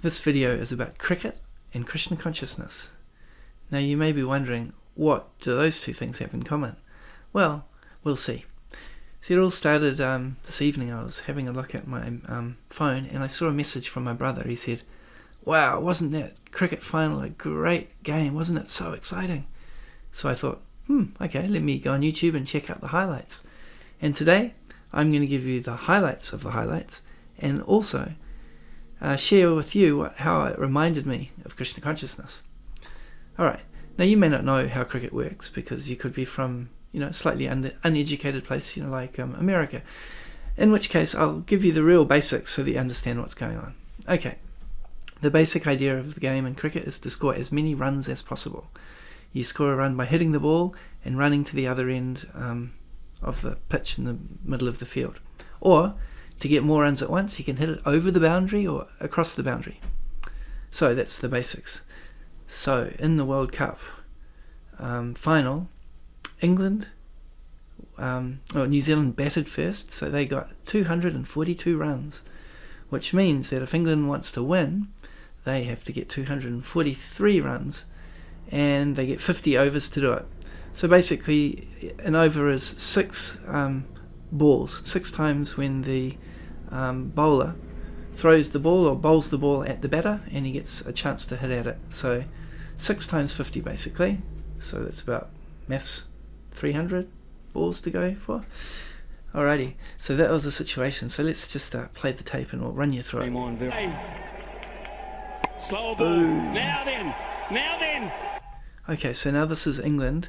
This video is about cricket and Krishna consciousness. Now you may be wondering, what do those two things have in common? Well, we'll see. See, it all started this evening. I was having a look at my phone and I saw a message from my brother. He said, "Wow, wasn't that cricket final a great game? Wasn't it so exciting?" So I thought, okay, let me go on YouTube and check out the highlights. And today I'm going to give you the highlights of the highlights and also share with you how it reminded me of Krishna consciousness. Alright, now you may not know how cricket works because you could be from a slightly uneducated place, like America. In which case I'll give you the real basics so that you understand what's going on. Okay, the basic idea of the game in cricket is to score as many runs as possible. You score a run by hitting the ball and running to the other end of the pitch in the middle of the field. Or, to get more runs at once, you can hit it over the boundary or across the boundary. So that's the basics. So in the World Cup final, New Zealand batted first, so they got 242 runs, which means that if England wants to win, they have to get 243 runs, and they get 50 overs to do it. So basically, an over is 6 balls, 6 times when the bowler throws the ball or bowls the ball at the batter, and he gets a chance to hit at it. So 6 times 50 basically. So that's about maths 300 balls to go for. Alrighty, so that was the situation. So let's just play the tape and we'll run you through it. Slow ball. Now then. Okay, so now this is England.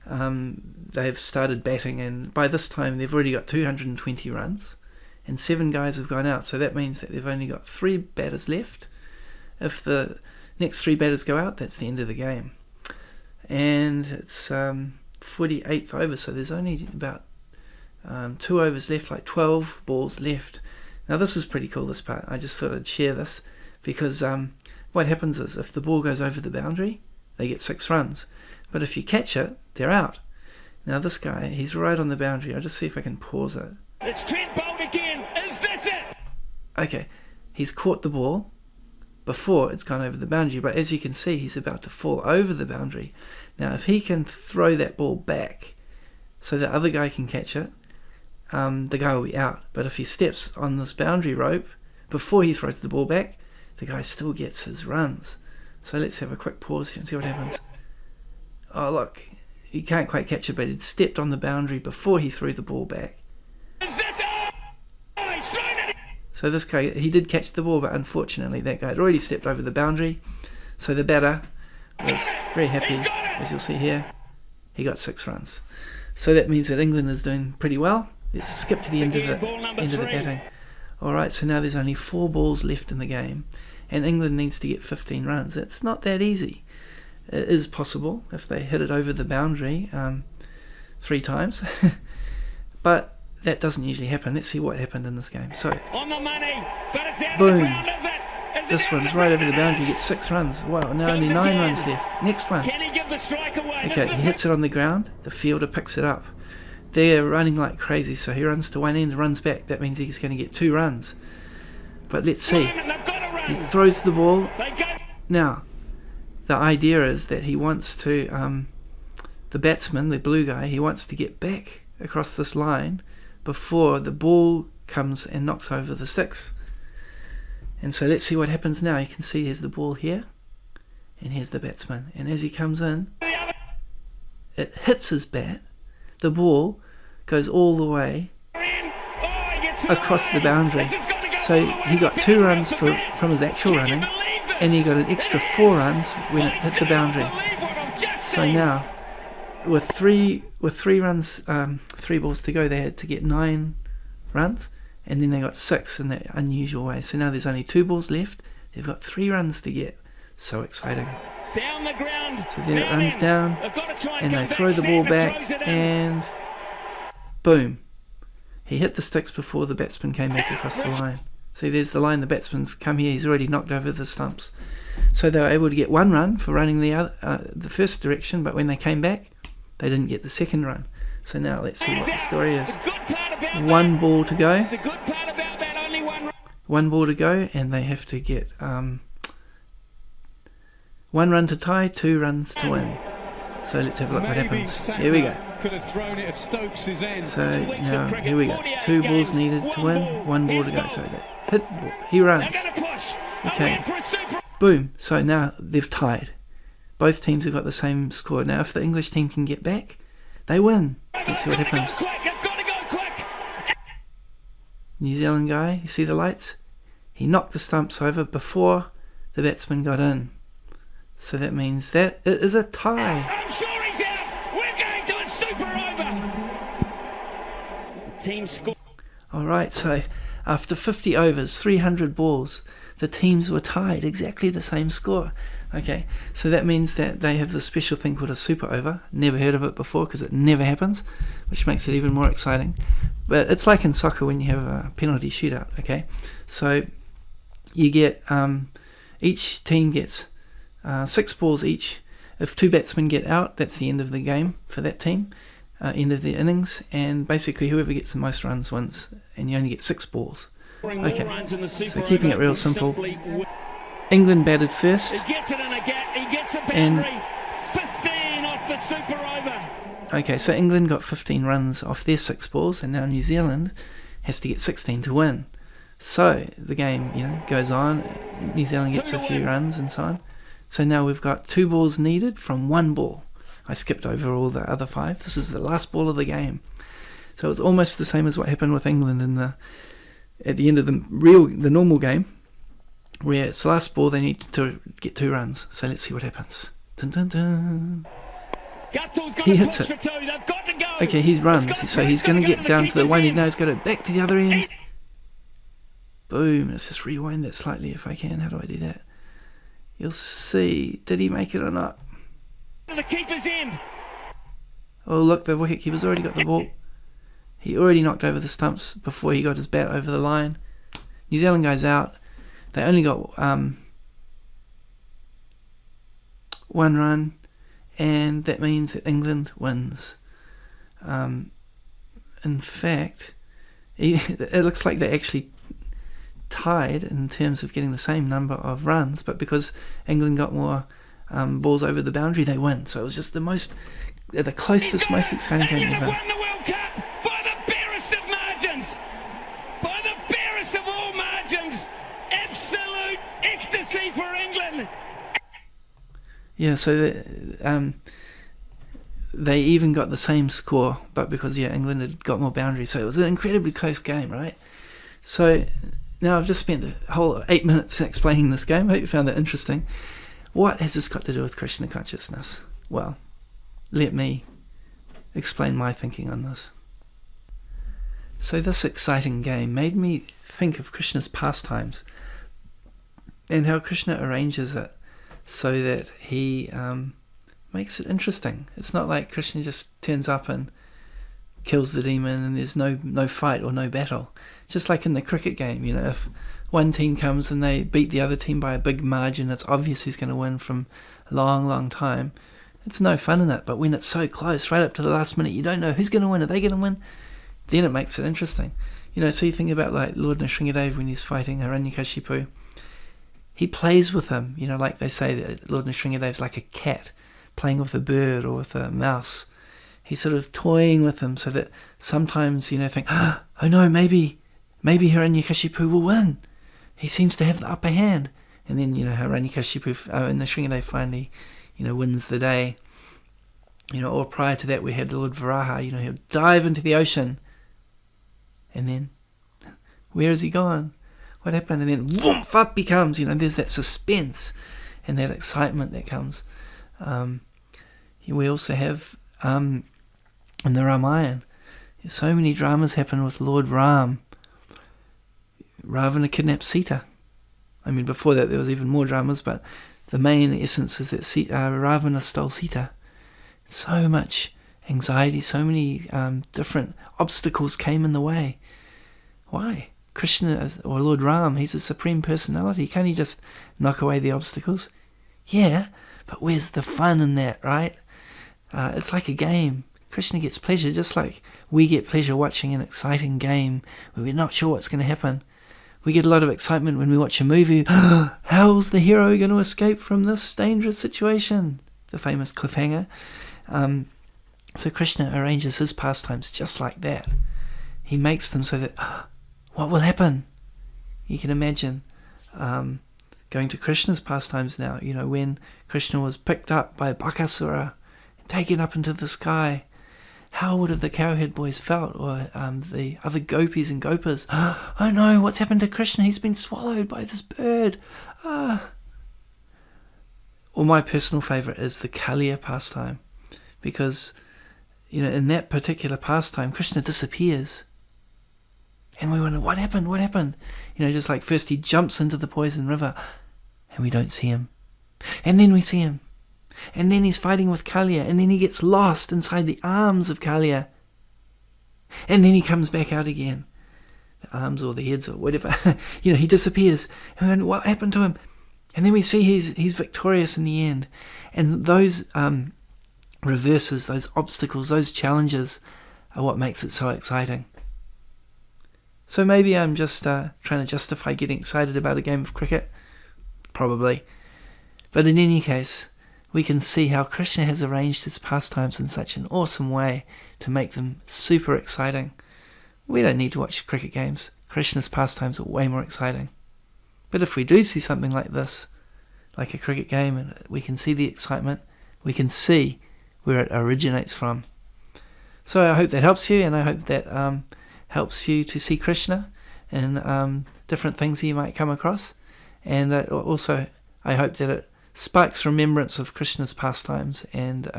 They've started batting, and by this time they've already got 220 runs and 7 guys have gone out, so that means that they've only got 3 batters left. If the next 3 batters go out, that's the end of the game. And it's 48th over, so there's only about 2 overs left, like 12 balls left. Now this was pretty cool, this part. I just thought I'd share this because what happens is if the ball goes over the boundary, they get 6 runs. But if you catch it, they're out. Now this guy, he's right on the boundary. I'll just see if I can pause it. It's Trent bowled again. Is this it? Okay, he's caught the ball before it's gone over the boundary, but as you can see, he's about to fall over the boundary. Now if he can throw that ball back so the other guy can catch it, the guy will be out. But if he steps on this boundary rope before he throws the ball back, the guy still gets his runs. So let's have a quick pause here and see what happens. Oh look, he can't quite catch it, but he'd stepped on the boundary before he threw the ball back. So this guy, he did catch the ball, but unfortunately that guy had already stepped over the boundary. So the batter was very happy, as you'll see here. He got 6 runs. So that means that England is doing pretty well. Let's skip to the end of the batting. Alright, so now there's only 4 balls left in the game, and England needs to get 15 runs. It's not that easy. It is possible if they hit it over the boundary 3 times, but that doesn't usually happen. Let's see what happened in this game. So, on the money, but it's out boom. of the ground, is it? This one's right over the boundary, gets 6 runs. Wow, now only 9 runs left. Next one. Can he give the strike away? Okay, he hits it on the ground. The fielder picks it up. They're running like crazy, so he runs to one end and runs back. That means he's going to get 2 runs. But let's see. He throws the ball. Now, the idea is that he wants to, the batsman, the blue guy, he wants to get back across this line before the ball comes and knocks over the sticks. And so let's see what happens now. You can see here's the ball here, and here's the batsman. And as he comes in, it hits his bat. The ball goes all the way across the boundary. So he got 2 runs from his actual running, and he got an extra 4 runs when it hit the boundary. So now, with 3 runs, 3 balls to go, they had to get 9 runs, and then they got 6 in that unusual way. So now there's only 2 balls left. They've got 3 runs to get. So exciting. Down the ground. So then it runs down, and they throw the ball back, and boom. He hit the sticks before the batsman came back across the line. See, there's the line. The batsman's come here. He's already knocked over the stumps. So they were able to get 1 run for running the first direction, but when they came back, they didn't get the second run. So now let's see what the story is. 1 ball to go. 1 ball to go, and they have to get 1 run to tie, 2 runs to win. So let's have a look what happens. Here we go. Could have thrown it at Stokes' end. So now, here we go. 2 balls needed to win, 1 ball to go. So they hit the ball. He runs. Okay. Boom. So now they've tied. Both teams have got the same score. Now if the English team can get back, they win. Let's see what happens. New Zealand guy, you see the lights? He knocked the stumps over before the batsman got in. So that means that it is a tie. I'm sure he's out. We're going to a super over. Team score. Alright, so after 50 overs, 300 balls, the teams were tied, exactly the same score. Okay, so that means that they have this special thing called a super over. Never heard of it before because it never happens, which makes it even more exciting. But it's like in soccer when you have a penalty shootout, okay? So you get, each team gets 6 balls each. If 2 batsmen get out, that's the end of the game for that team, end of the innings, and basically whoever gets the most runs wins, and you only get 6 balls. Okay, so keeping it real simple. England batted first. He gets it in a gap. He gets a And- boundary. 15 off the super over. Okay, so England got 15 runs off their 6 balls, and now New Zealand has to get 16 to win. So the game, goes on. New Zealand gets a few runs and so on. So now we've got 2 balls needed from 1 ball. I skipped over all the other 5. This is the last ball of the game. So it's almost the same as what happened with England at the end of the normal game, where it's the last ball, they need to get 2 runs. So let's see what happens. Dun, dun, dun. He hits it. Okay, he runs, so he's going to get down to the one. He knows, got it back to the other end. Boom. Let's just rewind that slightly if I can. How do I do that? You'll see. Did he make it or not? The keeper's in. Oh, look, the wicketkeeper's already got the ball. He already knocked over the stumps before he got his bat over the line. New Zealand guy's out. They only got 1 run, and that means that England wins. In fact, it looks like they actually tied in terms of getting the same number of runs, but because England got more balls over the boundary, they win. So it was just the closest, most exciting game ever. Won the World Cup by the barest of margins. By the barest of all margins. Absolute ecstasy for England. Yeah, so they even got the same score, but because England had got more boundaries, so it was an incredibly close game, right? So now I've just spent the whole 8 minutes explaining this game. I hope you found that interesting. What has this got to do with Krishna consciousness? Well, let me explain my thinking on this. So this exciting game made me think of Krishna's pastimes and how Krishna arranges it so that he makes it interesting. It's not like Krishna just turns up and kills the demon and there's no fight or no battle. Just like in the cricket game, if one team comes and they beat the other team by a big margin, it's obvious who's going to win from a long, long time. It's no fun in it. But when it's so close, right up to the last minute, you don't know who's going to win. Are they going to win? Then it makes it interesting. So you think about like Lord Nrsingadev when he's fighting Hiranyakashipu. He plays with him, like they say that Lord Nrsingadev's like a cat playing with a bird or with a mouse. He's sort of toying with him so that sometimes, think, oh no, maybe Hiranyakashipu will win. He seems to have the upper hand. And then, Hiranyakashipu, Nrsingadev finally, wins the day. Or prior to that we had Lord Varaha, he'll dive into the ocean. And then, where has he gone? What happened? And then, whoomph, up he comes. There's that suspense and that excitement that comes. We also have, in the Ramayana, so many dramas happen with Lord Ram. Ravana kidnapped Sita. Before that there was even more dramas, but the main essence is that Ravana stole Sita. So much anxiety, so many different obstacles came in the way. Why? Krishna, or Lord Ram, he's a supreme personality. Can't he just knock away the obstacles? Yeah, but where's the fun in that, right? It's like a game. Krishna gets pleasure just like we get pleasure watching an exciting game where we're not sure what's going to happen. We get a lot of excitement when we watch a movie. How's the hero going to escape from this dangerous situation? The famous cliffhanger. So Krishna arranges his pastimes just like that. He makes them so that, what will happen? You can imagine going to Krishna's pastimes now, when Krishna was picked up by Bakasura and taken up into the sky. How would have the Cowhead Boys felt, or the other gopis and gopas? Oh no, what's happened to Krishna? He's been swallowed by this bird. Or my personal favourite is the Kaliya pastime, because in that particular pastime, Krishna disappears. And we wonder, what happened? Just like first he jumps into the poison river, and we don't see him. And then we see him. And then he's fighting with Kaliya, and then he gets lost inside the arms of Kaliya. And then he comes back out again. The arms or the heads or whatever. He disappears. And we wonder, what happened to him? And then we see he's victorious in the end. And those reverses, those obstacles, those challenges are what makes it so exciting. So maybe I'm just trying to justify getting excited about a game of cricket. Probably. But in any case, we can see how Krishna has arranged his pastimes in such an awesome way to make them super exciting. We don't need to watch cricket games. Krishna's pastimes are way more exciting. But if we do see something like this, like a cricket game, and we can see the excitement, we can see where it originates from. So I hope that helps you, and I hope that helps you to see Krishna and different things that you might come across. And also, I hope that it sparks remembrance of Krishna's pastimes and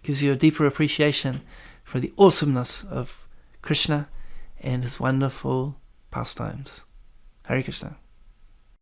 gives you a deeper appreciation for the awesomeness of Krishna and his wonderful pastimes. Hare Krishna.